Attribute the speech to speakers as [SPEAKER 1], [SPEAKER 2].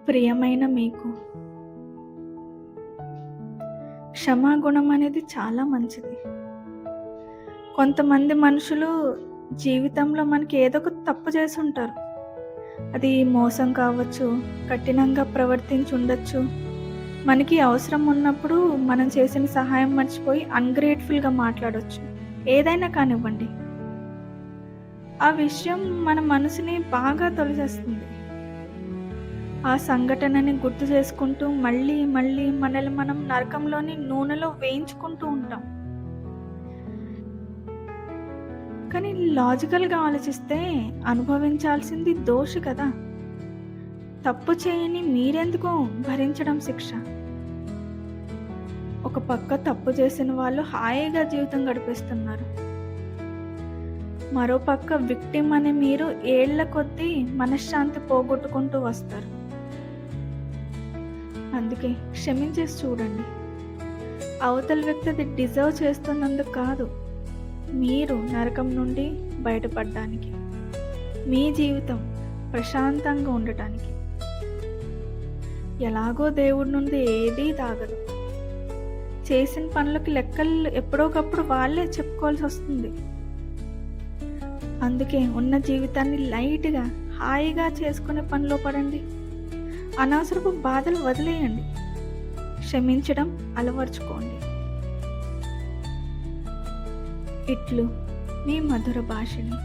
[SPEAKER 1] ప్రియమైన మీకు, క్షమాగుణం అనేది చాలా మంచిది. కొంతమంది మనుషులు జీవితంలో మనకి ఏదో ఒక తప్పు చేసి ఉంటారు. అది మోసం కావచ్చు, కఠినంగా ప్రవర్తించి ఉండొచ్చు. మనకి అవసరం ఉన్నప్పుడు మనం చేసిన సహాయం మర్చిపోయి అన్‌గ్రేట్‌ఫుల్‌గా మాట్లాడొచ్చు. ఏదైనా కానివ్వండి. ఆ విషయం మన మనసుని బాగా తొలిచేస్తుంది. ఆ సంఘటనని గుర్తు చేసుకుంటూ మళ్ళీ మళ్ళీ మనల్ని మనం నరకంలోని నూనెలో వేయించుకుంటూ ఉంటాం. కానీ లాజికల్‌గా ఆలోచిస్తే అనుభవించాల్సింది దోషి కదా! తప్పు చేయని మీరెందుకు భరించడం శిక్ష? ఒక పక్క తప్పు చేసిన వాళ్ళు హాయిగా జీవితం గడిపేస్తున్నారు. మరో పక్క విక్టిమ్ అనే మీరు ఏళ్ల కొద్దీ మనశ్శాంతి పోగొట్టుకుంటూ వస్తారు. అందుకే క్షమించేసి చూడండి. అవతల వ్యక్తి అది డిజర్వ్ చేస్తున్నందుకు కాదు, మీరు నరకం నుండి బయటపడడానికి, మీ జీవితం ప్రశాంతంగా ఉండటానికి. ఎలాగో దేవుడి నుండి ఏదీ దాగదు. చేసిన పనులకి లెక్కలు ఎప్పుడోకప్పుడు వాళ్ళే చెప్పుకోవాల్సి వస్తుంది. అందుకే ఉన్న జీవితాన్ని లైట్గా హాయిగా చేసుకునే పనిలో పడండి. అనవసరపు బాధలు వదిలేయండి. క్షమించడం అలవర్చుకోండి. ఇట్లు మీ మధుర భాషిణి.